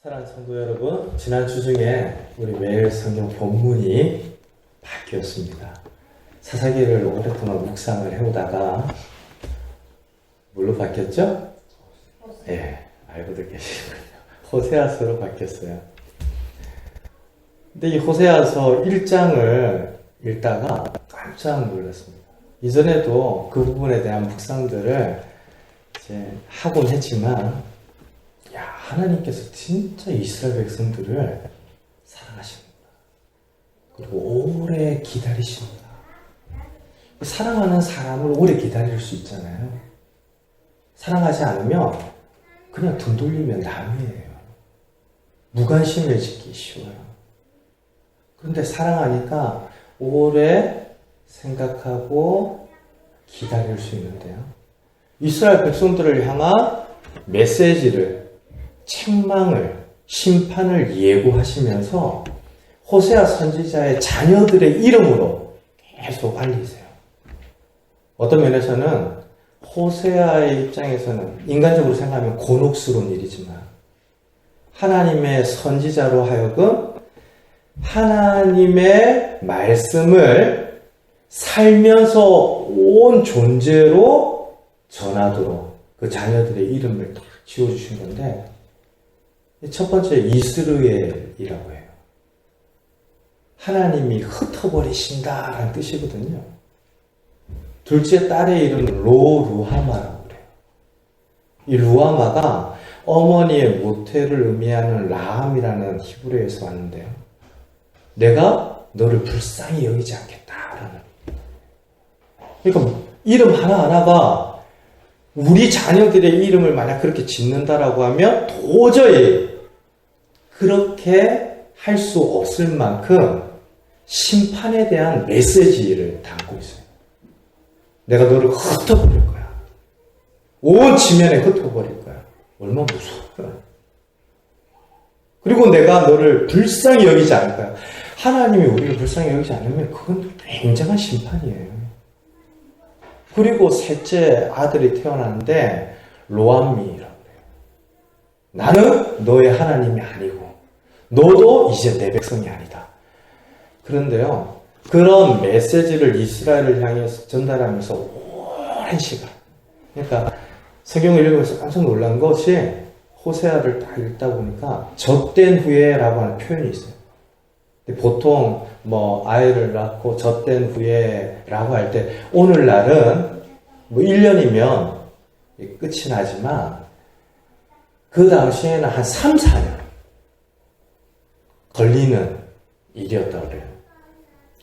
사랑하는 성도 여러분, 지난 주 중에 우리 매일 성경 본문이 바뀌었습니다. 사사기를 오랫동안 묵상을 해오다가 뭘로 바뀌었죠? 예, 알고도 계시군요. 호세아서로 바뀌었어요. 근데 이 호세아서 1장을 읽다가 깜짝 놀랐습니다. 이전에도 그 부분에 대한 묵상들을 이제 하곤 했지만 하나님께서 진짜 이스라엘 백성들을 사랑하십니다. 그리고 오래 기다리십니다. 사랑하는 사람을 오래 기다릴 수 있잖아요. 사랑하지 않으면 그냥 등 돌리면 남이에요. 무관심해지기 쉬워요. 그런데 사랑하니까 오래 생각하고 기다릴 수 있는데요. 이스라엘 백성들을 향한 메시지를, 책망을, 심판을 예고하시면서 호세아 선지자의 자녀들의 이름으로 계속 알리세요. 어떤 면에서는 호세아의 입장에서는 인간적으로 생각하면 곤혹스러운 일이지만 하나님의 선지자로 하여금 하나님의 말씀을 살면서 온 존재로 전하도록 그 자녀들의 이름을 딱 지어주신 건데, 첫 번째 이스르엘이라고 해요. 하나님이 흩어버리신다라는 뜻이거든요. 둘째 딸의 이름은 로루하마라고 그래요. 이 루하마가 어머니의 모태를 의미하는 라함이라는 히브리어에서 왔는데요. 내가 너를 불쌍히 여기지 않겠다라는. 그러니까 이름 하나하나가 우리 자녀들의 이름을 만약 그렇게 짓는다라고 하면 도저히 그렇게 할 수 없을 만큼 심판에 대한 메시지를 담고 있어요. 내가 너를 흩어버릴 거야. 온 지면에 흩어버릴 거야. 얼마나 무서워요. 그리고 내가 너를 불쌍히 여기지 않을 거야. 하나님이 우리를 불쌍히 여기지 않으면 그건 굉장한 심판이에요. 그리고 셋째 아들이 태어났는데 로암미라고 해요. 나는 너의 하나님이 아니고 너도 이제 내 백성이 아니다. 그런데요, 그런 메시지를 이스라엘을 향해서 전달하면서 오랜 시간, 그러니까 성경을 읽으면서 깜짝 놀란 것이 호세아를 딱 읽다 보니까 젖된 후에라고 하는 표현이 있어요. 보통 아이를 낳고 젖된 후에라고 할 때 오늘날은 1년이면 끝이 나지만 그 당시에는 한 3, 4년 걸리는 일이었다고 그래요.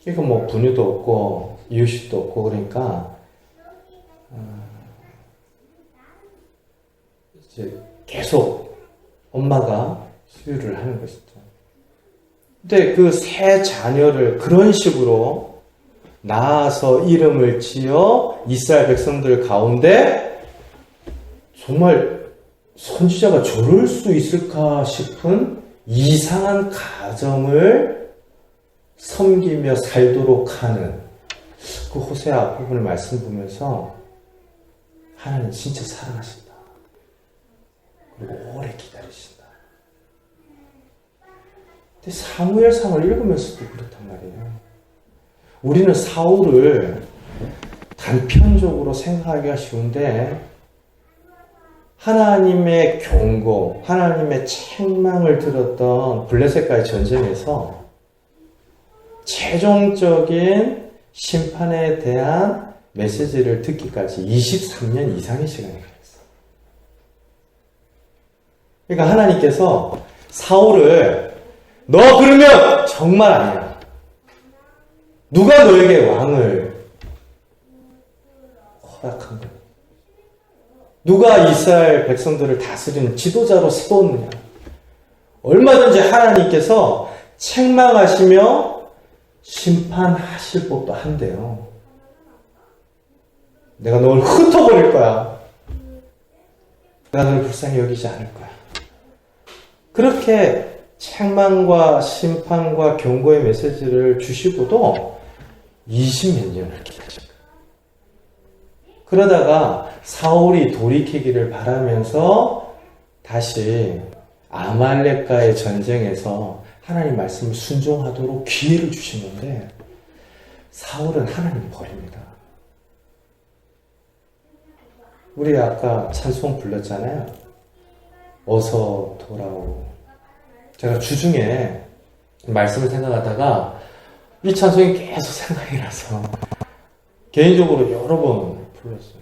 그러니까 분유도 없고 이유식도 없고 그러니까 이제 계속 엄마가 수유를 하는 것이죠. 근데 그 세 자녀를 그런 식으로 낳아서 이름을 지어 이스라엘 백성들 가운데 정말 선지자가 저럴 수 있을까 싶은 이상한 가정을 섬기며 살도록 하는 그 호세아 앞부분을 말씀 보면서 하나님 진짜 사랑하신다. 그리고 오래 기다리신다. 근데 사무엘상을 읽으면서도 그렇단 말이에요. 우리는 사울을 단편적으로 생각하기가 쉬운데 하나님의 경고, 하나님의 책망을 들었던 블레셋과의 전쟁에서 최종적인 심판에 대한 메시지를 듣기까지 23년 이상의 시간이 걸렸어요. 그러니까 하나님께서 사울을 너 그러면 정말 아니야. 누가 너에게 왕을 허락한 거야? 누가 이스라엘 백성들을 다스리는 지도자로 세웠느냐? 얼마든지 하나님께서 책망하시며 심판하실 법도 한데요. 내가 너를 흩어버릴 거야. 내가 너를 불쌍히 여기지 않을 거야. 그렇게 책망과 심판과 경고의 메시지를 주시고도 20몇 년을 기다린 거예요. 그러다가 사울이 돌이키기를 바라면서 다시 아말렉과의 전쟁에서 하나님 말씀을 순종하도록 기회를 주시는데 사울은 하나님 버립니다. 우리 아까 찬송 불렀잖아요. 어서 돌아오. 제가 주중에 말씀을 생각하다가 이 찬송이 계속 생각이 나서 개인적으로 여러 번 불렀어요.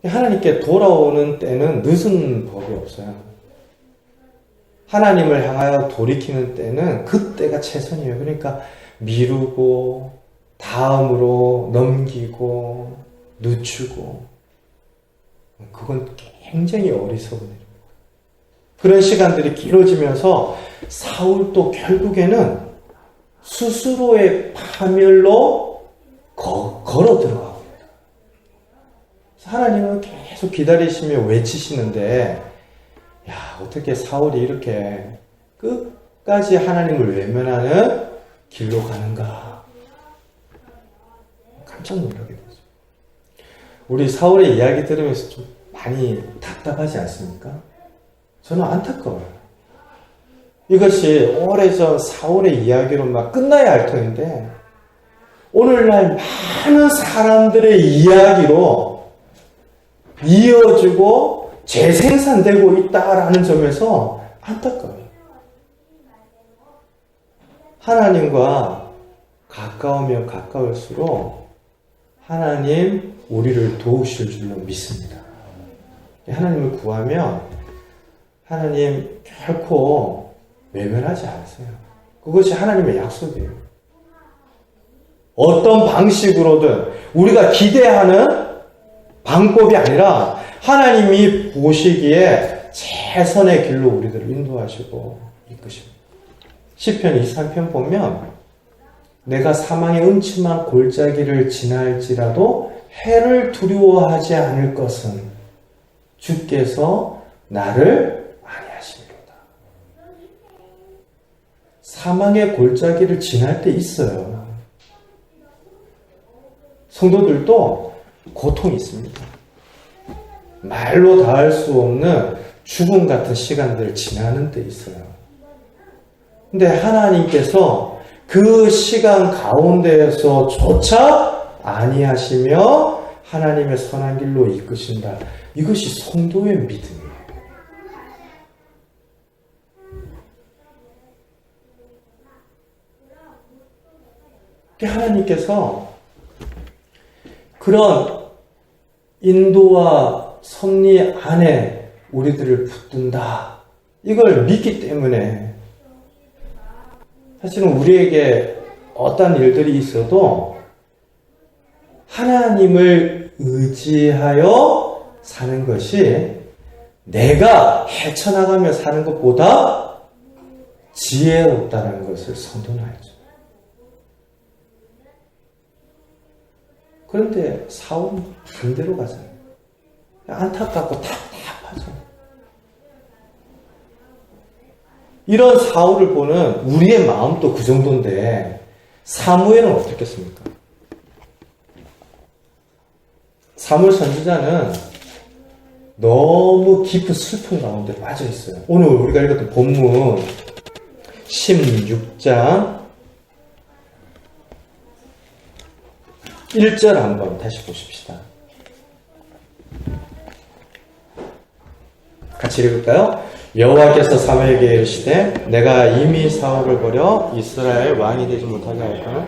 하나님께 돌아오는 때는 늦은 법이 없어요. 하나님을 향하여 돌이키는 때는 그때가 최선이에요. 그러니까 미루고 다음으로 넘기고 늦추고 그건 굉장히 어리석은 일입니다. 그런 시간들이 길어지면서 사울도 결국에는 스스로의 파멸로 걸어 들어가고 하나님은 계속 기다리시며 외치시는데 야 어떻게 사울이 이렇게 끝까지 하나님을 외면하는 길로 가는가 깜짝 놀라게 되죠. 우리 사울의 이야기 들으면서 좀 많이 답답하지 않습니까? 저는 안타까워요. 이것이 오래전 사울의 이야기로 막 끝나야 할 터인데 오늘날 많은 사람들의 이야기로 이어지고 재생산되고 있다라는 점에서 안타까워요. 하나님과 가까우면 가까울수록 하나님 우리를 도우실 줄로 믿습니다. 하나님을 구하면 하나님 결코 외면하지 않으세요. 그것이 하나님의 약속이에요. 어떤 방식으로든 우리가 기대하는 방법이 아니라 하나님이 보시기에 최선의 길로 우리들을 인도하시고 이끄십니다. 시편 23편 보면 내가 사망의 음침한 골짜기를 지날지라도 해를 두려워하지 않을 것은 주께서 나를 안위하시리로다. 사망의 골짜기를 지날 때 있어요. 성도들도 고통이 있습니다. 말로 다할 수 없는 죽음 같은 시간들을 지나는 때 있어요. 근데 하나님께서 그 시간 가운데에서조차 안위하시며 하나님의 선한 길로 이끄신다. 이것이 성도의 믿음이에요. 하나님께서 그런 인도와 섭리 안에 우리들을 붙든다. 이걸 믿기 때문에 사실은 우리에게 어떤 일들이 있어도 하나님을 의지하여 사는 것이 내가 헤쳐나가며 사는 것보다 지혜롭다는 것을 선언하죠. 그런데 사울은 반대로 가잖아요. 안타깝고 답답하죠. 이런 사울을 보는 우리의 마음도 그 정도인데 사무엘은 어떻겠습니까? 사무엘 선지자는 너무 깊은 슬픔 가운데 빠져 있어요. 오늘 우리가 읽었던 본문 16장 1절 한번 다시 보십시다. 같이 읽을까요? 여호와께서 사무엘에게 이르시되 내가 이미 사울을 버려 이스라엘 왕이 되지 못하게 할까?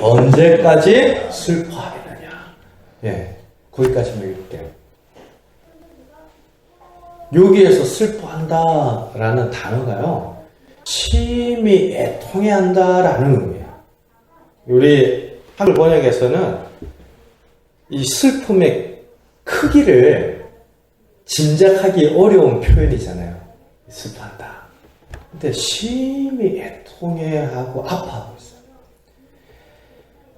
언제까지 슬퍼하겠느냐? 예, 거기까지만 읽을게요. 여기에서 슬퍼한다라는 단어가요, 심히 애통해한다라는 의미예요. 우리 한글 번역에서는 이 슬픔의 크기를 짐작하기 어려운 표현이잖아요. 슬퍼한다. 근데 심히 애통해하고 아파하고 있어요.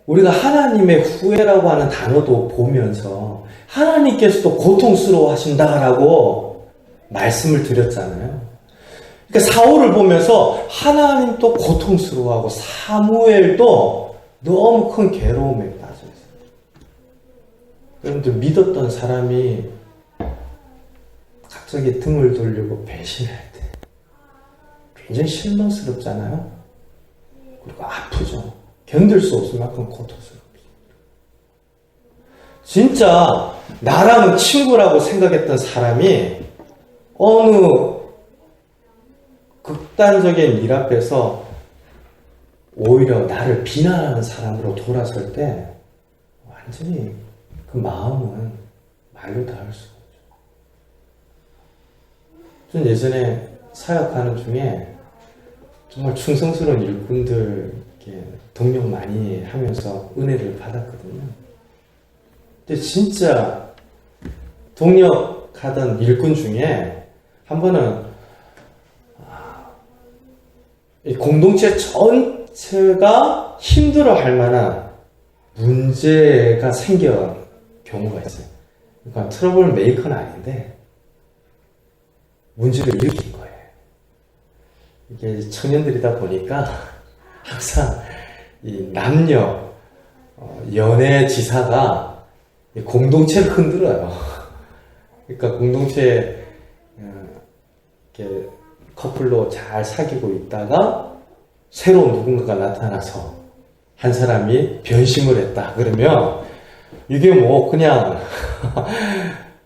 우리가 하나님의 후회라고 하는 단어도 보면서 하나님께서도 고통스러워 하신다라고 말씀을 드렸잖아요. 그러니까 사울을 보면서 하나님도 고통스러워하고 사무엘도 너무 큰 괴로움에 빠져 있어요. 여러분들 믿었던 사람이 목석이 등을 돌리고 배신할 때 굉장히 실망스럽잖아요. 그리고 아프죠. 견딜 수 없을 만큼 고통스럽죠. 진짜 나랑 친구라고 생각했던 사람이 어느 극단적인 일 앞에서 오히려 나를 비난하는 사람으로 돌아설 때 완전히 그 마음은 말로 다 할 수가 없죠. 전 예전에 사역하는 중에 정말 충성스러운 일꾼들께 동력 많이 하면서 은혜를 받았거든요. 근데 진짜 동력하던 일꾼 중에 한 번은 이 공동체 전체가 힘들어할 만한 문제가 생겨 경우가 있어요. 그러니까 트러블 메이커는 아닌데 문제를 일으킨 거예요. 이게 청년들이다 보니까 항상 이 남녀 연애 지사가 공동체를 흔들어요. 그러니까 공동체 이렇게 커플로 잘 사귀고 있다가 새로운 누군가가 나타나서 한 사람이 변심을 했다 그러면 이게 뭐 그냥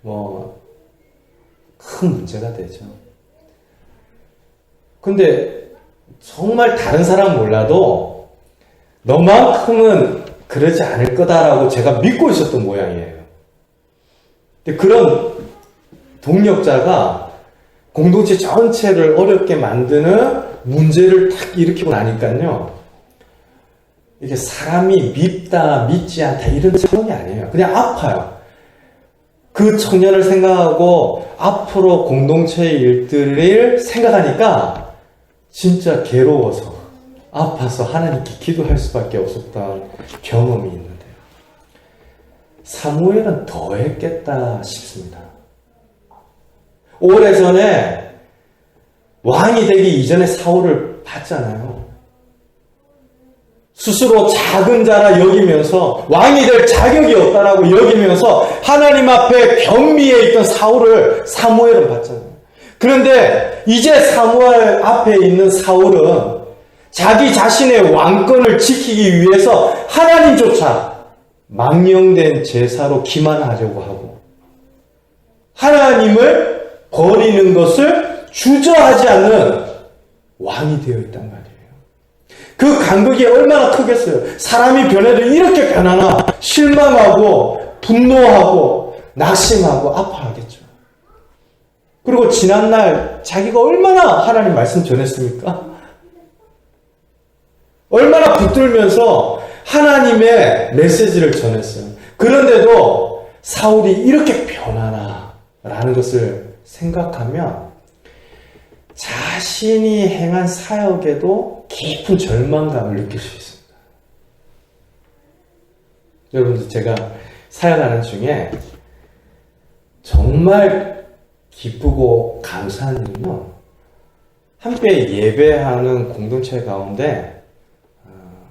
뭐 큰 문제가 되죠. 근데 정말 다른 사람 몰라도 너만큼은 그러지 않을 거다라고 제가 믿고 있었던 모양이에요. 근데 그런 동력자가 공동체 전체를 어렵게 만드는 문제를 탁 일으키고 나니까요. 이게 사람이 밉다, 믿지 않다 이런 상황이 아니에요. 그냥 아파요. 그 청년을 생각하고 앞으로 공동체의 일들을 생각하니까 진짜 괴로워서 아파서 하나님께 기도할 수밖에 없었던 경험이 있는데요. 사무엘은 더 했겠다 싶습니다. 오래전에 왕이 되기 이전에 사울을 봤잖아요. 스스로 작은 자라 여기면서 왕이 될 자격이 없다라고 여기면서 하나님 앞에 경미에 있던 사무엘은 봤잖아요. 그런데 이제 사무엘 앞에 있는 사울은 자기 자신의 왕권을 지키기 위해서 하나님조차 망령된 제사로 기만하려고 하고 하나님을 버리는 것을 주저하지 않는 왕이 되어 있단 말이에요. 그 간극이 얼마나 크겠어요. 사람이 변해도 이렇게 변하나 실망하고 분노하고 낙심하고 아파하겠죠. 그리고 지난날 자기가 얼마나 하나님 말씀 전했습니까? 얼마나 붙들면서 하나님의 메시지를 전했어요. 그런데도 사울이 이렇게 변하나 라는 것을 생각하면 자신이 행한 사역에도 깊은 절망감을 느낄 수 있습니다. 여러분들 제가 사역하는 중에 정말 기쁘고 감사한 일은요. 함께 예배하는 공동체 가운데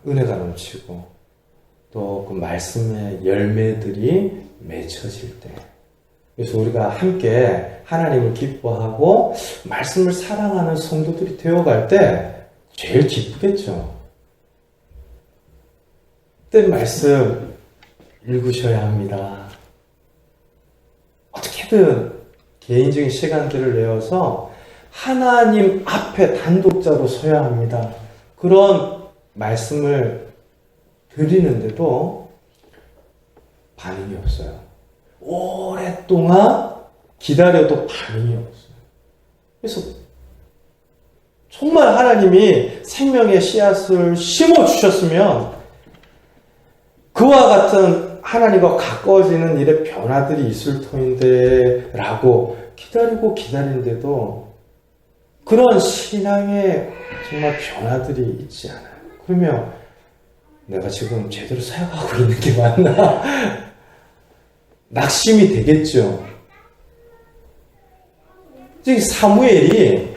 은혜가 넘치고 또 그 말씀의 열매들이 맺혀질 때 그래서 우리가 함께 하나님을 기뻐하고 말씀을 사랑하는 성도들이 되어갈 때 제일 기쁘겠죠. 그때 말씀 읽으셔야 합니다. 어떻게든 개인적인 시간들을 내어서 하나님 앞에 단독자로 서야 합니다. 그런 말씀을 드리는데도 반응이 없어요. 오랫동안 기다려도 반응이 없어요. 그래서 정말 하나님이 생명의 씨앗을 심어주셨으면 그와 같은 하나님과 가까워지는 일에 변화들이 있을 터인데 라고 기다리는데도 그런 신앙의 정말 변화들이 있지 않아요. 그러면 내가 지금 제대로 사역하고 있는 게 맞나? 낙심이 되겠죠. 즉 사무엘이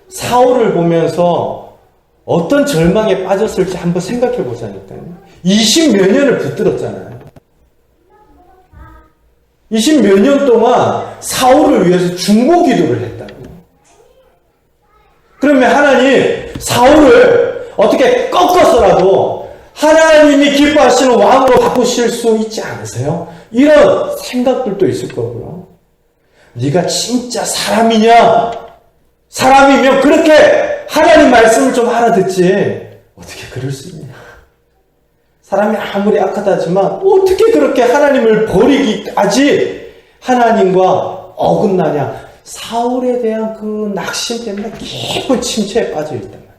사울을 보면서 어떤 절망에 빠졌을지 한번 생각해 보자니까요. 20몇 년을 붙들었잖아요. 20몇 년 동안 사울을 위해서 중보 기도를 했다고. 그러면 하나님 사울을 어떻게 꺾어서라도 하나님이 기뻐하시는 왕으로 바꾸실 수 있지 않으세요? 이런 생각들도 있을 거고요. 네가 진짜 사람이냐? 사람이면 그렇게 하나님 말씀을 좀 알아듣지. 어떻게 그럴 수 있냐? 사람이 아무리 악하다 하지만 어떻게 그렇게 하나님을 버리기까지 하나님과 어긋나냐? 사울에 대한 그 낙심 때문에 깊은 침체에 빠져 있단 말이에요.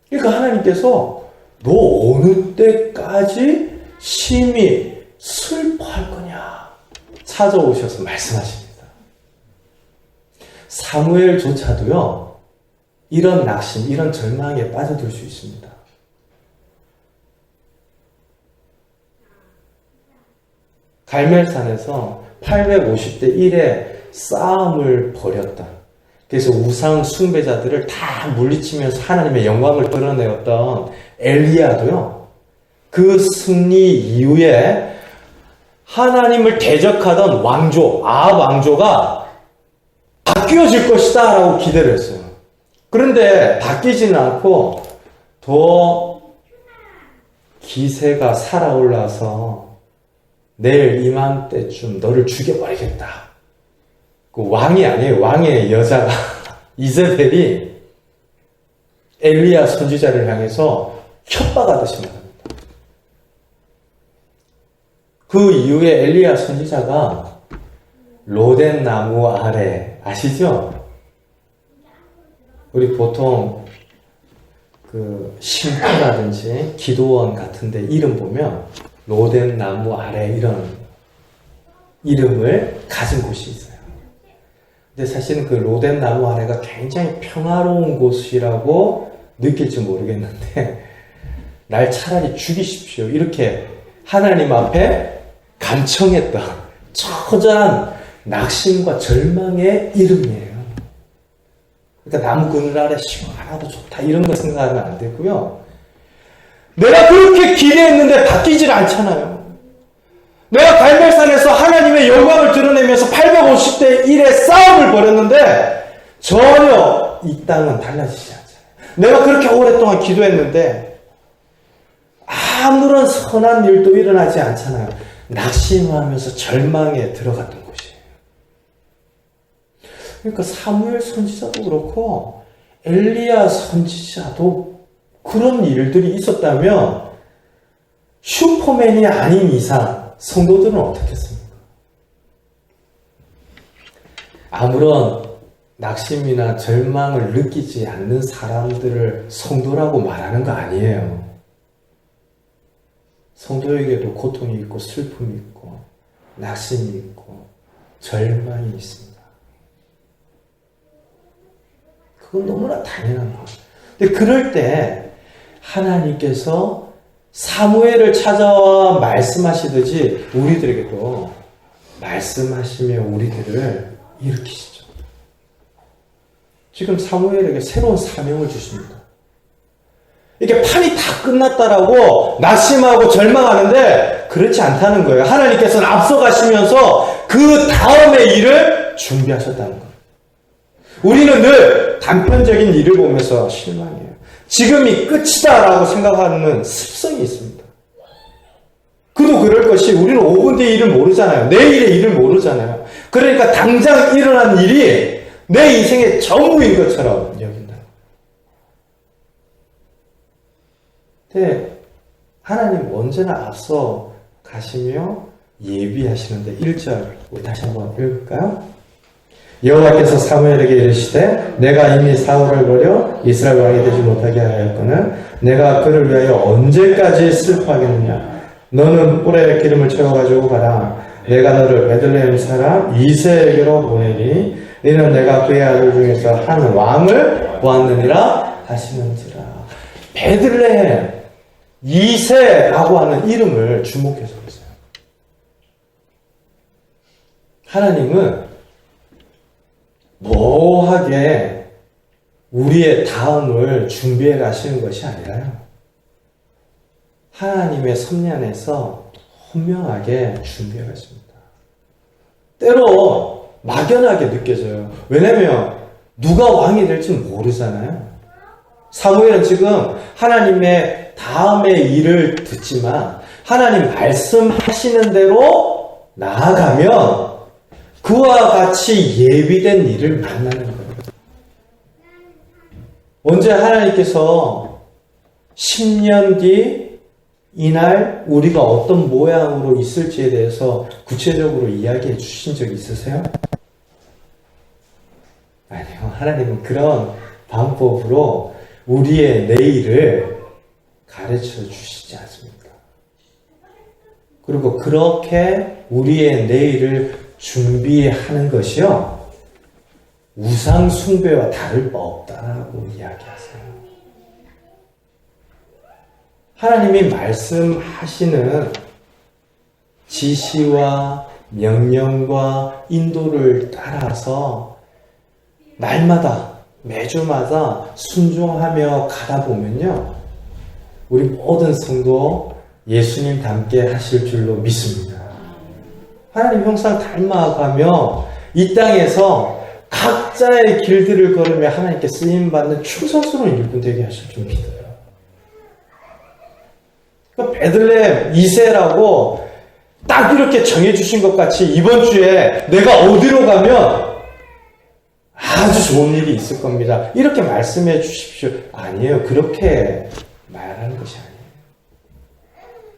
그러니까 하나님께서 너 어느 때까지 심히 슬퍼할 거냐? 찾아오셔서 말씀하십니다. 사무엘조차도요, 이런 낙심, 이런 절망에 빠져들 수 있습니다. 갈멜산에서 850대 1의 싸움을 벌였다. 그래서 우상 숭배자들을 다 물리치면서 하나님의 영광을 드러내었던 엘리야도요, 그 승리 이후에 하나님을 대적하던 왕조, 아합 왕조가 바뀌어질 것이다 라고 기대를 했어요. 그런데 바뀌지는 않고 더 기세가 살아올라서 내일 이맘때쯤 너를 죽여버리겠다. 그 왕이 아니에요. 왕의 여자가 이세벨이 엘리야 선지자를 향해서 협박하듯이 말합니다. 그 이후에 엘리야 선지자가 로덴 나무 아래, 아시죠? 우리 보통 그 쉼터라든지 기도원 같은데 이름 보면 로덴 나무 아래 이런 이름을 가진 곳이 있어요. 근데 사실은 그 로덴 나무 아래가 굉장히 평화로운 곳이라고 느낄지 모르겠는데, 날 차라리 죽이십시오. 이렇게 하나님 앞에 간청했던 처절한 낙심과 절망의 이름이에요. 그러니까 나무 그늘 아래 시원하고 좋다 이런 거 생각하면 안 되고요. 내가 그렇게 기대했는데 바뀌질 않잖아요. 내가 갈멜산에서 하나님의 영광을 드러내면서 850대 1의 싸움을 벌였는데 전혀 이 땅은 달라지지 않잖아요. 내가 그렇게 오랫동안 기도했는데 아무런 선한 일도 일어나지 않잖아요. 낙심하면서 절망에 들어갔던 곳이에요. 그러니까 사무엘 선지자도 그렇고 엘리야 선지자도 그런 일들이 있었다면 슈퍼맨이 아닌 이상 성도들은 어떻겠습니까? 아무런 낙심이나 절망을 느끼지 않는 사람들을 성도라고 말하는 거 아니에요. 성도에게도 고통이 있고 슬픔이 있고 낙심이 있고 절망이 있습니다. 그건 너무나 당연한 거예요. 근데 그럴 때 하나님께서 사무엘을 찾아와 말씀하시듯이 우리들에게도 말씀하시며 우리들을 일으키시죠. 지금 사무엘에게 새로운 사명을 주십니다. 이게 판이 다 끝났다라고 낙심하고 절망하는데 그렇지 않다는 거예요. 하나님께서는 앞서가시면서 그 다음의 일을 준비하셨다는 거예요. 우리는 늘 단편적인 일을 보면서 실망해요. 지금이 끝이다라고 생각하는 습성이 있습니다. 그도 그럴 것이 우리는 5분 뒤의 일을 모르잖아요. 내일의 일을 모르잖아요. 그러니까 당장 일어난 일이 내 인생의 전부인 것처럼 여긴다. 근데 하나님 언제나 앞서 가시며 예비하시는데 1절 우리 다시 한번 읽을까요? 여호와께서 사무엘에게 이르시되 내가 이미 사울을 버려 이스라엘 왕이 되지 못하게 하였거늘 내가 그를 위하여 언제까지 슬퍼하겠느냐. 너는 뿔에 기름을 채워가지고 가라. 내가 너를 베들레헴 사람 이새에게로 보내니 너는 내가 그의 아들 중에서 한 왕을 보았느니라 하시는지라. 베들레헴 이새라고 하는 이름을 주목해서 보세요. 하나님은 뭐하게 우리의 다음을 준비해 가시는 것이 아니라요. 하나님의 섭리 안에서 현명하게 준비해야 했습니다. 때로 막연하게 느껴져요. 왜냐면 누가 왕이 될지는 모르잖아요. 사무엘은 지금 하나님의 다음의 일을 듣지만 하나님 말씀하시는 대로 나아가면 그와 같이 예비된 일을 만나는 거예요. 언제 하나님께서 10년 뒤 이날 우리가 어떤 모양으로 있을지에 대해서 구체적으로 이야기해 주신 적 있으세요? 아니요. 하나님은 그런 방법으로 우리의 내일을 가르쳐 주시지 않습니다. 그리고 그렇게 우리의 내일을 준비하는 것이요, 우상 숭배와 다를 바 없다라고 이야기하세요. 하나님이 말씀하시는 지시와 명령과 인도를 따라서 날마다 매주마다 순종하며 가다 보면요, 우리 모든 성도 예수님 닮게 하실 줄로 믿습니다. 하나님 형상 닮아가며 이 땅에서 각자의 길들을 걸으며 하나님께 쓰임받는 충성스러운 일꾼 되게 하실 줄 믿어요. 그러니까 베들레헴 2세라고 딱 이렇게 정해주신 것 같이 이번 주에 내가 어디로 가면 아주 좋은 일이 있을 겁니다, 이렇게 말씀해 주십시오. 아니에요. 그렇게 말하는 것이 아니에요.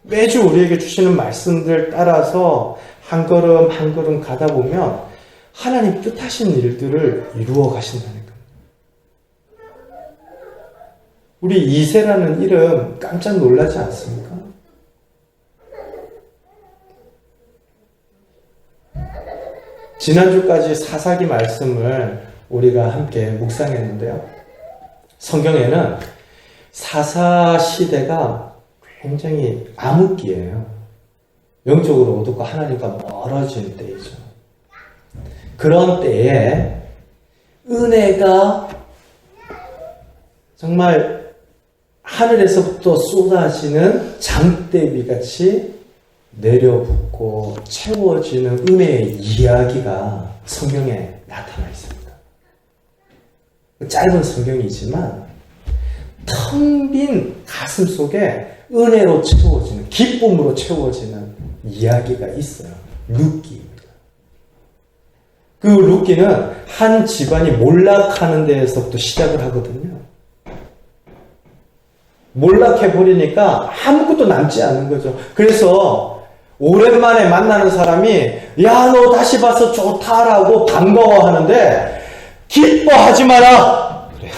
매주 우리에게 주시는 말씀들 따라서 한 걸음 한 걸음 가다 보면 하나님 뜻하신 일들을 이루어 가신다는 겁니다. 우리 이세라는 이름 깜짝 놀라지 않습니까? 지난주까지 사사기 말씀을 우리가 함께 묵상했는데요. 성경에는 사사 시대가 굉장히 암흑기예요. 영적으로 어둡고 하나님과 멀어진 때이죠. 그런 때에 은혜가 정말 하늘에서부터 쏟아지는 장대비같이 내려붙고 채워지는 은혜의 이야기가 성경에 나타나 있습니다. 짧은 성경이지만 텅 빈 가슴 속에 은혜로 채워지는, 기쁨으로 채워지는 이야기가 있어요. 룻기입니다. 그 룻기는 한 집안이 몰락하는 데에서부터 시작을 하거든요. 몰락해버리니까 아무것도 남지 않은 거죠. 그래서 오랜만에 만나는 사람이 야, 너 다시 봐서 좋다라고 반가워하는데 기뻐하지 마라. 그래요.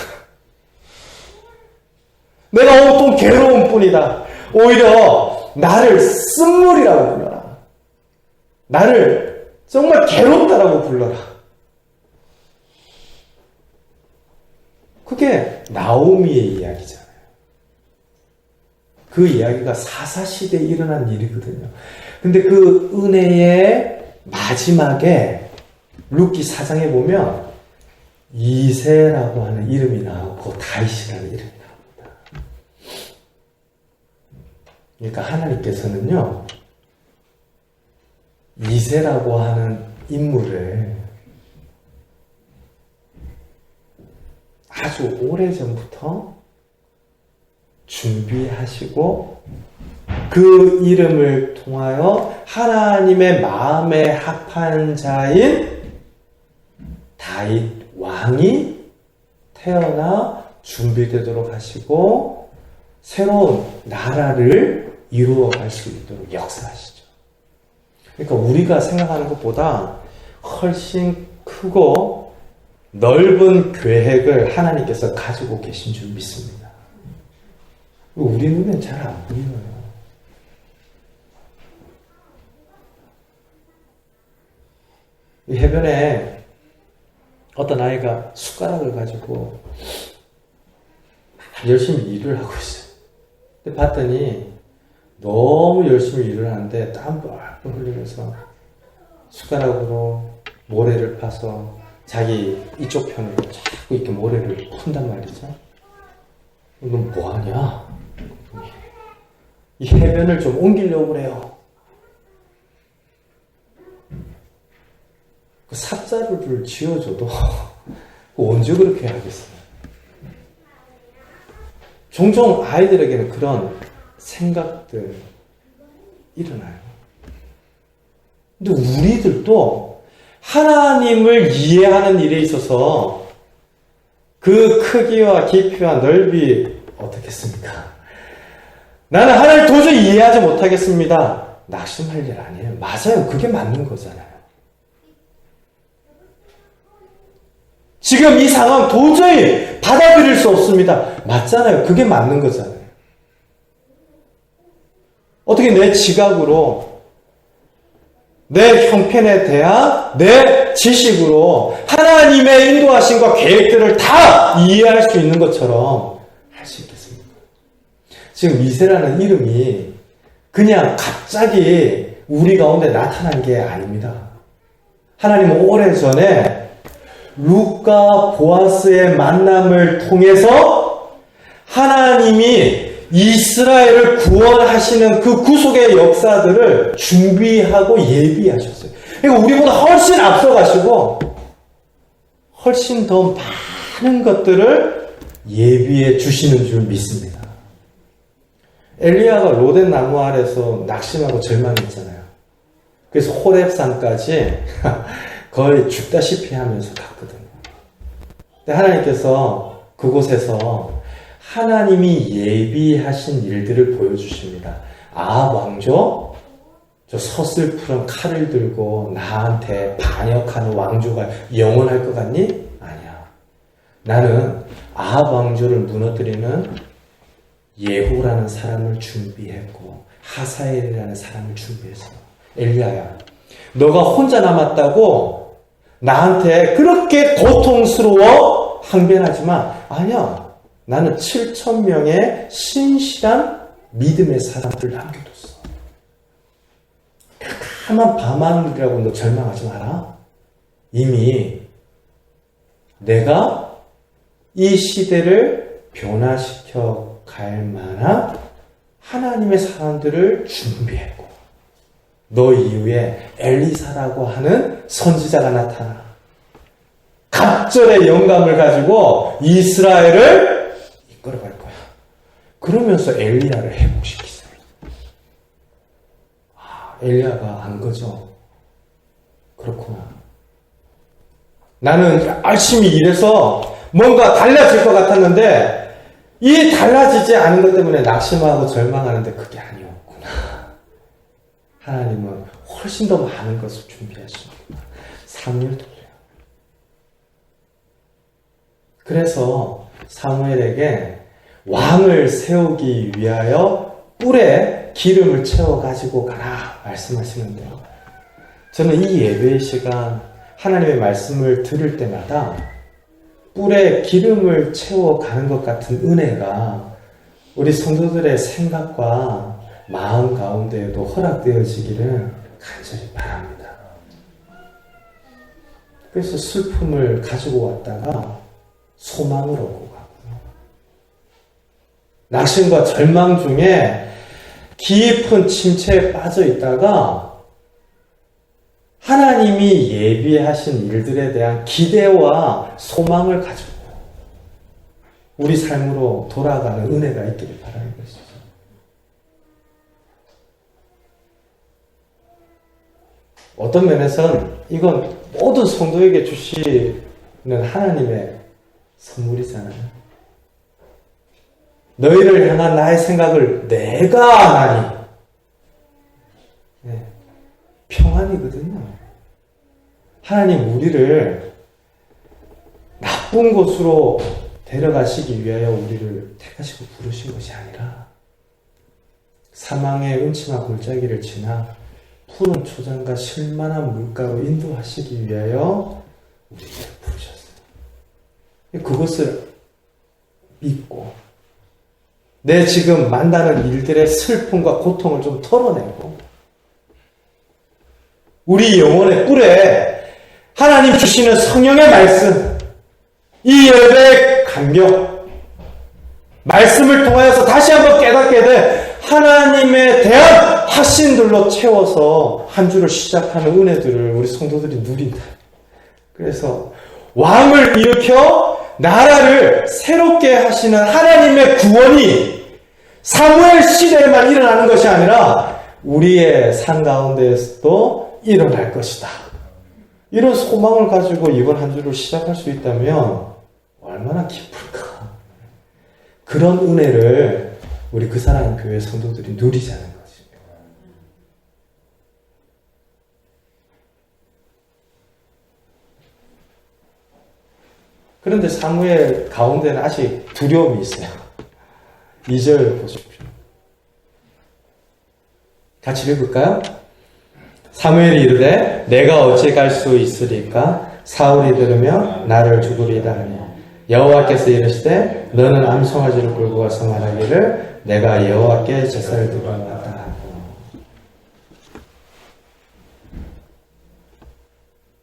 내가 온통 괴로운 뿐이다. 오히려 나를 쓴물이라고 불러라. 나를 정말 괴롭다라고 불러라. 그게 나오미의 이야기잖아요. 그 이야기가 사사시대에 일어난 일이거든요. 근데 그 은혜의 마지막에 룻기 4장에 보면 이세라고 하는 이름이 나오고 다윗이라는 이름이 나옵니다. 그러니까 하나님께서는요, 이세라고 하는 인물을 아주 오래전부터 준비하시고 그 이름을 통하여 하나님의 마음에 합한 자인 다윗 왕이 태어나 준비되도록 하시고 새로운 나라를 이루어갈 수 있도록 역사하시죠. 그러니까 우리가 생각하는 것보다 훨씬 크고 넓은 계획을 하나님께서 가지고 계신 줄 믿습니다. 우리 눈엔 잘 안 보여요. 이 해변에 어떤 아이가 숟가락을 가지고 열심히 일을 하고 있어요. 근데 봤더니 너무 열심히 일을 하는데 땀 뻘뻘 흘리면서 숟가락으로 모래를 파서 자기 이쪽 편으로 자꾸 이렇게 모래를 푼단 말이죠. 넌 뭐하냐? 이 해변을 좀 옮기려고 그래요. 그 삽자루를 쥐어줘도 언제 그렇게 하겠어요? 종종 아이들에게는 그런 생각들 일어나요. 근데 우리들도 하나님을 이해하는 일에 있어서 그 크기와 깊이와 넓이 어떻겠습니까? 나는 하나님을 도저히 이해하지 못하겠습니다. 낙심할 일 아니에요. 맞아요. 그게 맞는 거잖아요. 지금 이 상황 도저히 받아들일 수 없습니다. 맞잖아요. 그게 맞는 거잖아요. 어떻게 내 지각으로, 내 형편에 대한 내 지식으로 하나님의 인도하심과 계획들을 다 이해할 수 있는 것처럼 할 수 있겠습니까? 지금 미세라는 이름이 그냥 갑자기 우리 가운데 나타난 게 아닙니다. 하나님은 오래전에 룻과 보아스의 만남을 통해서 하나님이 이스라엘을 구원하시는 그 구속의 역사들을 준비하고 예비하셨어요. 그러니까 우리보다 훨씬 앞서가시고 훨씬 더 많은 것들을 예비해 주시는 줄 믿습니다. 엘리야가 로덴 나무 아래서 낙심하고 절망했잖아요. 그래서 호렙산까지 거의 죽다시피 하면서 갔거든요. 근데 하나님께서 그곳에서 하나님이 예비하신 일들을 보여주십니다. 아합 왕조, 저 서슬프런 칼을 들고 나한테 반역하는 왕조가 영원할 것 같니? 아니야. 나는 아합 왕조를 무너뜨리는 예후라는 사람을 준비했고 하사엘이라는 사람을 준비했어. 엘리야야, 너가 혼자 남았다고 나한테 그렇게 고통스러워 항변하지만 아니야. 나는 7,000명의 신실한 믿음의 사람들을 남겨뒀어. 까만 밤하늘이라고 너 절망하지 마라. 이미 내가 이 시대를 변화시켜 갈 만한 하나님의 사람들을 준비했고 너 이후에 엘리사라고 하는 선지자가 나타나 갑절의 영감을 가지고 이스라엘을 이끌어갈 거야. 그러면서 엘리야를 회복시키세요. 엘리야가 안 거죠. 그렇구나. 나는 열심히 일해서 뭔가 달라질 것 같았는데 이 달라지지 않은 것 때문에 낙심하고 절망하는데 그게 아니었구나. 하나님은 훨씬 더 많은 것을 준비하십니다. 사무엘 돌려요. 그래서 사무엘에게 왕을 세우기 위하여 뿔에 기름을 채워 가지고 가라 말씀하시는데요. 저는 이 예배의 시간 하나님의 말씀을 들을 때마다 뿔에 기름을 채워 가는 것 같은 은혜가 우리 성도들의 생각과 마음 가운데에도 허락되어지기를 간절히 바랍니다. 그래서 슬픔을 가지고 왔다가 소망을 얻고 가고요. 낙심과 절망 중에 깊은 침체에 빠져 있다가 하나님이 예비하신 일들에 대한 기대와 소망을 가지고 우리 삶으로 돌아가는 은혜가 있기를 바라는 것이죠. 어떤 면에서는 이건 모든 성도에게 주시는 하나님의 선물이잖아요. 너희를 향한 나의 생각을 내가 아나니. 네. 평안이거든요. 하나님 우리를 나쁜 곳으로 데려가시기 위하여 우리를 택하시고 부르신 것이 아니라 사망의 음침한 골짜기를 지나 푸른 초장과 실만한 물가로 인도하시기 위하여 우리를 부르셨어요. 그것을 믿고 내 지금 만나는 일들의 슬픔과 고통을 좀 털어내고 우리 영혼의 뿔에 하나님 주시는 성령의 말씀, 이 예배의 감격, 말씀을 통하여서 다시 한번 깨닫게 돼 하나님에 대한 확신들로 채워서 한 주를 시작하는 은혜들을 우리 성도들이 누린다. 그래서 왕을 일으켜 나라를 새롭게 하시는 하나님의 구원이 사무엘 시대에만 일어나는 것이 아니라 우리의 삶 가운데에서도 일어날 것이다. 이런 소망을 가지고 이번 한 주를 시작할 수 있다면 얼마나 기쁠까. 그런 은혜를 우리 그 사랑 교회 성도들이 누리자는 거지. 그런데 사무엘 가운데는 아직 두려움이 있어요. 2절 보십시오. 같이 읽을까요? 사무엘이 이르되 내가 어찌 갈 수 있으리까? 사울이 들으며 나를 죽으리다 하니 여호와께서 이르시되 너는 암송아지를 끌고 와서 말하기를 내가 여호와께 제사를 드리노라 하고.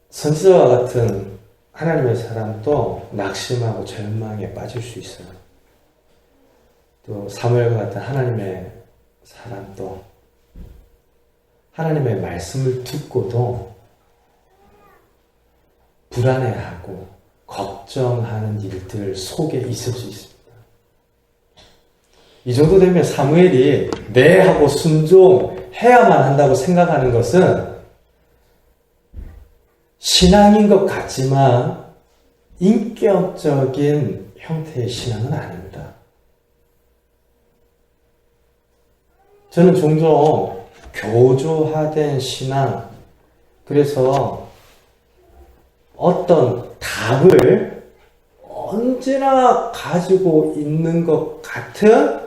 선지자와 같은 하나님의 사람도 낙심하고 절망에 빠질 수 있어요. 또 사무엘과 같은 하나님의 사람도 하나님의 말씀을 듣고도 불안해하고 걱정하는 일들 속에 있을 수 있습니다. 이 정도 되면 사무엘이 네 하고 순종해야만 한다고 생각하는 것은 신앙인 것 같지만 인격적인 형태의 신앙은 아닙니다. 저는 종종 교조화된 신앙, 그래서 어떤 답을 언제나 가지고 있는 것 같은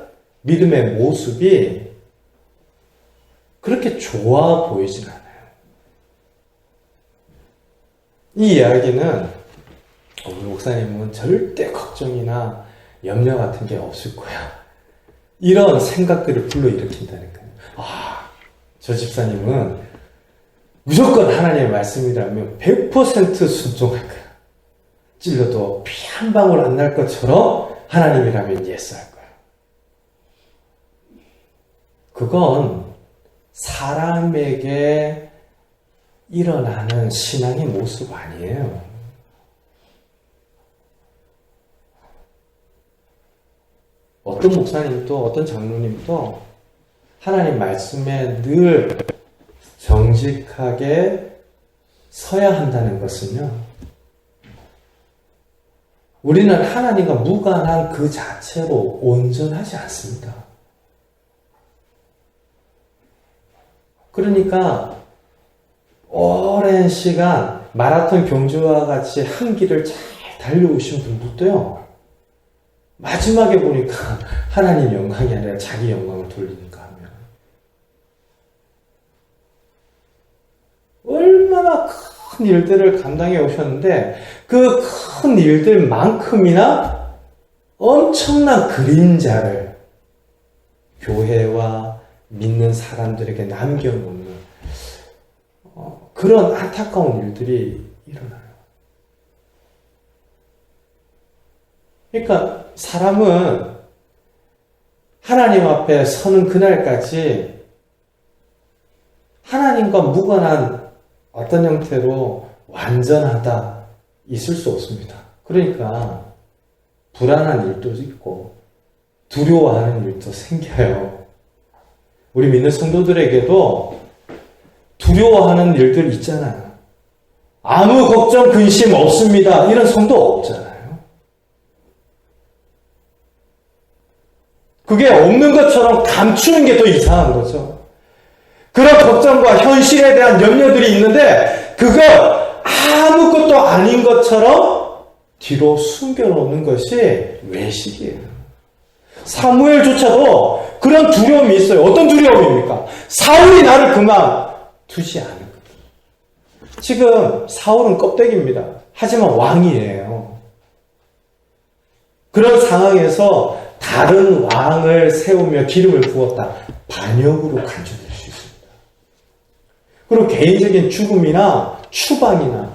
믿음의 모습이 그렇게 좋아 보이진 않아요. 이 이야기는 우리 목사님은 절대 걱정이나 염려 같은 게 없을 거야. 이런 생각들을 불러일으킨다니까요. 저 집사님은 무조건 하나님의 말씀이라면 100% 순종할 거야. 찔러도 피 한 방울 안 날 것처럼 하나님이라면 예스 할 거야. 그건 사람에게 일어나는 신앙의 모습 아니에요. 어떤 목사님도 어떤 장로님도 하나님 말씀에 늘 정직하게 서야 한다는 것은요, 우리는 하나님과 무관한 그 자체로 온전하지 않습니다. 그러니까 오랜 시간 마라톤 경주와 같이 한 길을 잘 달려오신 분들도요, 마지막에 보니까 하나님 영광이 아니라 자기 영광을 돌리니까 하면 얼마나 큰 일들을 감당해 오셨는데 그 큰 일들만큼이나 엄청난 그림자를 교회와 믿는 사람들에게 남겨놓는 그런 안타까운 일들이 일어나요. 그러니까 사람은 하나님 앞에 서는 그날까지 하나님과 무관한 어떤 형태로 완전하다 있을 수 없습니다. 그러니까 불안한 일도 있고 두려워하는 일도 생겨요. 우리 믿는 성도들에게도 두려워하는 일들 있잖아요. 아무 걱정 근심 없습니다. 이런 성도 없잖아요. 그게 없는 것처럼 감추는 게 더 이상한 거죠. 그런 걱정과 현실에 대한 염려들이 있는데 그거 아무것도 아닌 것처럼 뒤로 숨겨놓는 것이 외식이에요. 사무엘조차도 그런 두려움이 있어요. 어떤 두려움입니까? 사울이 나를 그만두지 않을 것. 지금 사울은 껍데기입니다. 하지만 왕이에요. 그런 상황에서 다른 왕을 세우며 기름을 부었다. 반역으로 간주될 수 있습니다. 그리고 개인적인 죽음이나 추방이나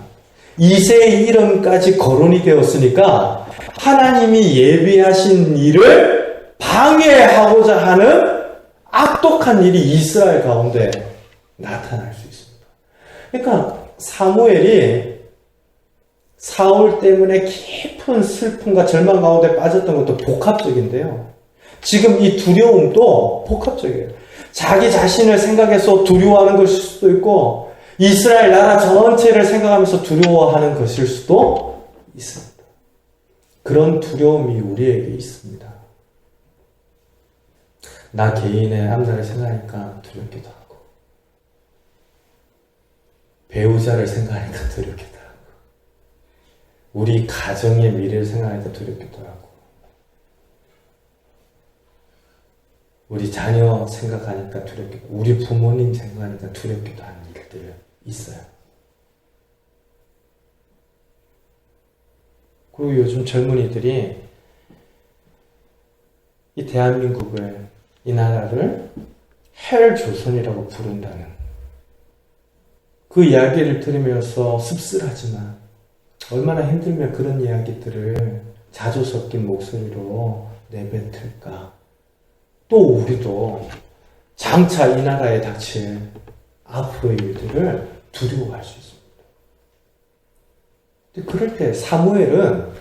2세의 이름까지 거론이 되었으니까 하나님이 예비하신 일을 방해하고자 하는 악독한 일이 이스라엘 가운데 나타날 수 있습니다. 그러니까 사무엘이 사울 때문에 깊은 슬픔과 절망 가운데 빠졌던 것도 복합적인데요. 지금 이 두려움도 복합적이에요. 자기 자신을 생각해서 두려워하는 것일 수도 있고 이스라엘 나라 전체를 생각하면서 두려워하는 것일 수도 있습니다. 그런 두려움이 우리에게 있습니다. 나 개인의 앞날을 생각하니까 두렵기도 하고 배우자를 생각하니까 두렵기도 하고 우리 가정의 미래를 생각하니까 두렵기도 하고 우리 자녀 생각하니까 두렵기도 하고 우리 부모님 생각하니까 두렵기도 하는 일들이 있어요. 그리고 요즘 젊은이들이 이 대한민국을, 이 나라를 헬조선이라고 부른다는 그 이야기를 들으면서 씁쓸하지만 얼마나 힘들면 그런 이야기들을 자주 섞인 목소리로 내뱉을까. 또 우리도 장차 이 나라에 닥칠 앞으로의 일들을 두려워할 수 있습니다. 그럴 때 사무엘은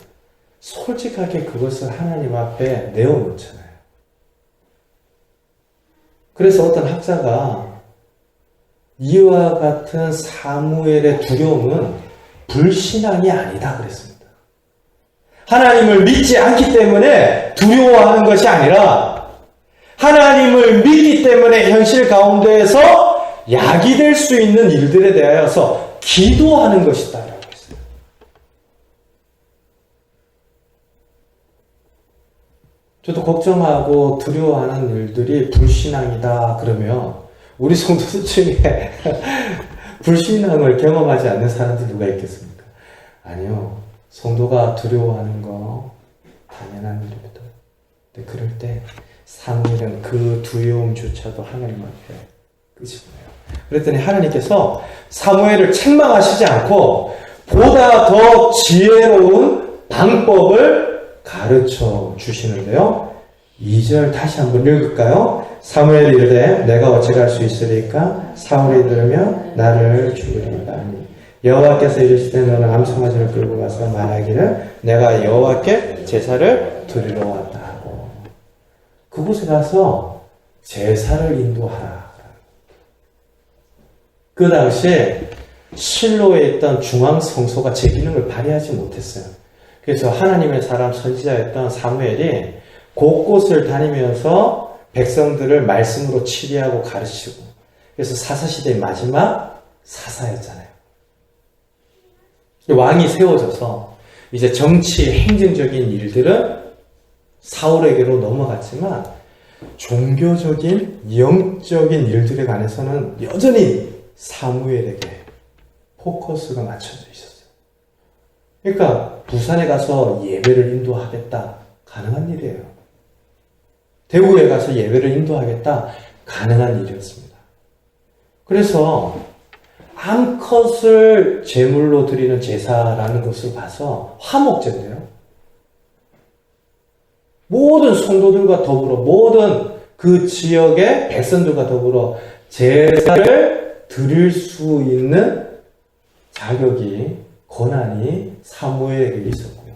솔직하게 그것을 하나님 앞에 내어놓잖아요. 그래서 어떤 학자가 이와 같은 사무엘의 두려움은 불신앙이 아니다 그랬습니다. 하나님을 믿지 않기 때문에 두려워하는 것이 아니라 하나님을 믿기 때문에 현실 가운데에서 약이 될 수 있는 일들에 대하여서 기도하는 것이다 라고 했어요. 저도 걱정하고 두려워하는 일들이 불신앙이다 그러면 우리 성도들 중에 불신앙을 경험하지 않는 사람들이 누가 있겠습니까? 아니요. 성도가 두려워하는 거 당연한 일입니다. 근데 그럴 때 사무엘은 그 두려움조차도 하나님 앞에 끄집어내요. 그랬더니 하나님께서 사무엘을 책망하시지 않고 보다 더 지혜로운 방법을 가르쳐 주시는데요. 2절 다시 한번 읽을까요? 사무엘이 이르되 내가 어찌할 수 있으리까? 사울이 들으면 나를 죽이리까 하니 여호와께서 이르시되 너는 암송아지를 끌고 가서 말하기를 내가 여호와께 제사를 드리러 왔다 하고 그곳에 가서 제사를 인도하라. 그 당시에 실로에 있던 중앙 성소가 제 기능을 발휘하지 못했어요. 그래서 하나님의 사람 선지자였던 사무엘이 곳곳을 다니면서 백성들을 말씀으로 치리하고 가르치고 그래서 사사시대의 마지막 사사였잖아요. 왕이 세워져서 이제 정치, 행정적인 일들은 사울에게로 넘어갔지만 종교적인, 영적인 일들에 관해서는 여전히 사무엘에게 포커스가 맞춰져 있었어요. 그러니까 부산에 가서 예배를 인도하겠다. 가능한 일이에요. 대구에 가서 예배를 인도하겠다. 가능한 일이었습니다. 그래서 암컷을 제물로 드리는 제사라는 것을 봐서 화목제인데요. 모든 성도들과 더불어 모든 그 지역의 백성들과 더불어 제사를 드릴 수 있는 자격이 권한이 사무엘에게 있었고요.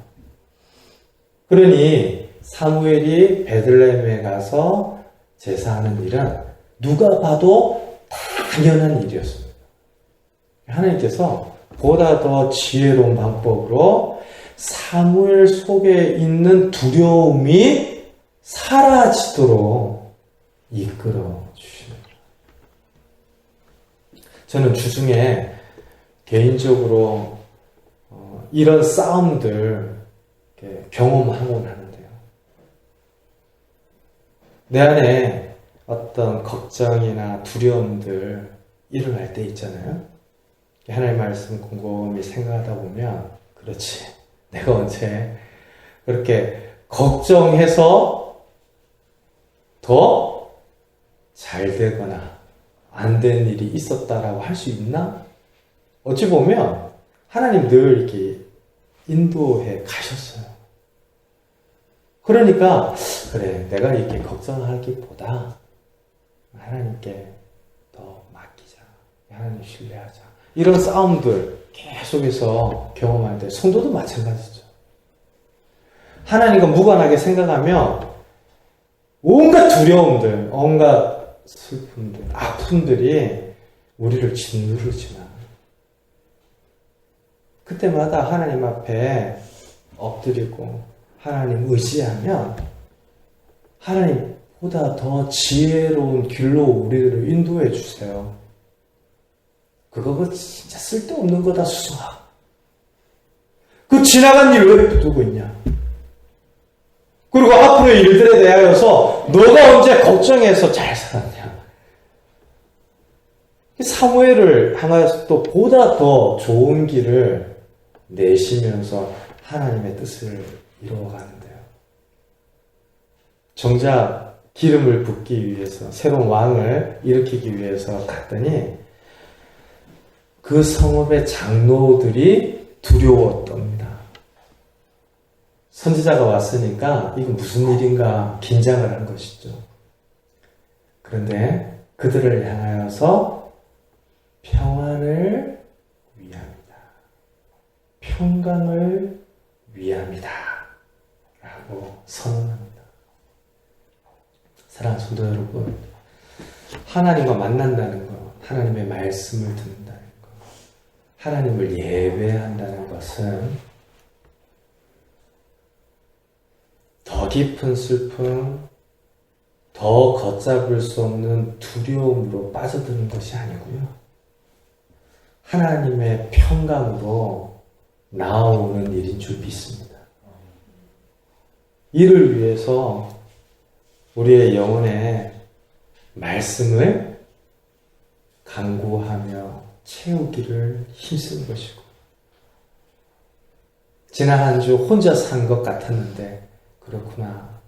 그러니 사무엘이 베들레헴에 가서 제사하는 일은 누가 봐도 당연한 일이었습니다. 하나님께서 보다 더 지혜로운 방법으로 사무엘 속에 있는 두려움이 사라지도록 이끌어 주십니다. 저는 주중에 개인적으로 이런 싸움들 경험하곤 하는데요. 내 안에 어떤 걱정이나 두려움들 일어날 때 있잖아요. 하나님의 말씀 곰곰이 생각하다 보면 그렇지. 내가 언제 그렇게 걱정해서 더 잘 되거나 안 된 일이 있었다라고 할 수 있나? 어찌 보면 하나님 늘 이렇게 인도해 가셨어요. 그러니까 그래 내가 이렇게 걱정하기보다 하나님께 더 맡기자. 하나님 신뢰하자. 이런 싸움들 계속해서 경험하는데 성도도 마찬가지죠. 하나님과 무관하게 생각하면 온갖 두려움들, 온갖 슬픔들, 아픔들이 우리를 짓누르지만 그때마다 하나님 앞에 엎드리고 하나님 의지하면 하나님보다 더 지혜로운 길로 우리를 인도해 주세요. 그거 진짜 쓸데없는 거다, 수성아. 그 지나간 일 왜 두고 있냐? 그리고 앞으로의 일들에 대하여서 너가 언제 걱정해서 잘 살았냐? 사무엘을 향하여서 또 보다 더 좋은 길을 내시면서 하나님의 뜻을 이루어가는데요. 정작 기름을 붓기 위해서, 새로운 왕을 일으키기 위해서 갔더니 그 성읍의 장로들이 두려웠답니다. 선지자가 왔으니까 이거 무슨 일인가 긴장을 한 것이죠. 그런데 그들을 향하여서 평안을 위함이다. 평강을 위함이다. 라고 선언합니다. 사랑하는 성도 여러분, 하나님과 만난다는 것, 하나님의 말씀을 듣는다는 것, 하나님을 예배한다는 것은 더 깊은 슬픔, 더 걷잡을 수 없는 두려움으로 빠져드는 것이 아니고요. 하나님의 평강으로 나아오는 일인 줄 믿습니다. 이를 위해서 우리의 영혼의 말씀을 간구하며 채우기를 힘쓰는 것이고, 지난 한 주 혼자 산 것 같았는데 그렇구나.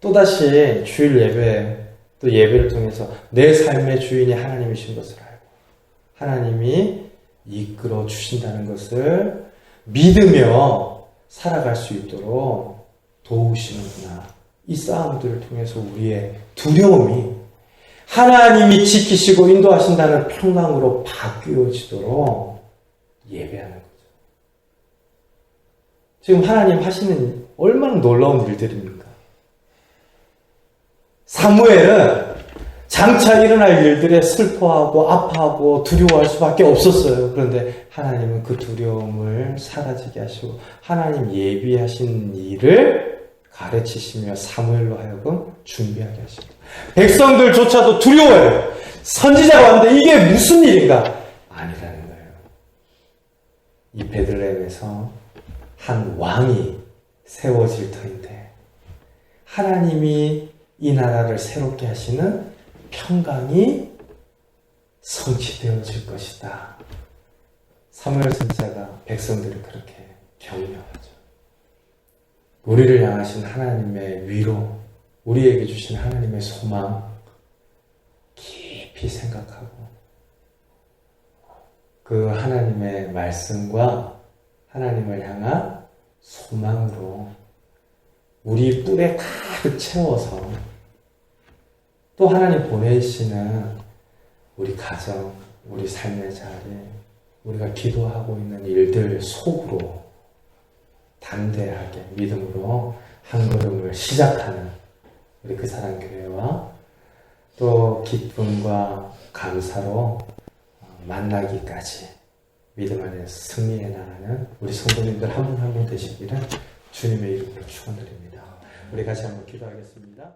또다시 주일 예배, 또 예배를 통해서 내 삶의 주인이 하나님이신 것을 알고 하나님이 이끌어 주신다는 것을 믿으며 살아갈 수 있도록 도우시는구나. 이 싸움들을 통해서 우리의 두려움이 하나님이 지키시고 인도하신다는 평강으로 바뀌어지도록 예배하는 거죠. 지금 하나님 하시는 얼마나 놀라운 일들입니까? 사무엘은 장차 일어날 일들에 슬퍼하고 아파하고 두려워할 수밖에 없었어요. 그런데 하나님은 그 두려움을 사라지게 하시고 하나님 예비하신 일을 가르치시며 사무엘로 하여금 준비하게 하십니다. 백성들조차도 두려워해요. 선지자가 왔는데 이게 무슨 일인가? 아니라는 거예요. 이 베들레헴에서 한 왕이 세워질 터인데 하나님이 이 나라를 새롭게 하시는 평강이 성취되어질 것이다. 사무엘 선지자가 백성들을 그렇게 격려하죠. 우리를 향하신 하나님의 위로, 우리에게 주신 하나님의 소망 깊이 생각하고 그 하나님의 말씀과 하나님을 향한 소망으로 우리 뿔에 가득 채워서 또 하나님 보내시는 우리 가정, 우리 삶의 자리, 우리가 기도하고 있는 일들 속으로 담대하게 믿음으로 한 걸음을 시작하는 우리 그 사랑 교회와 또 기쁨과 감사로 만나기까지 믿음 안에서 승리해 나가는 우리 성도님들 한 분 한 분 되시기를 주님의 이름으로 축원드립니다. 우리 같이 한번 기도하겠습니다.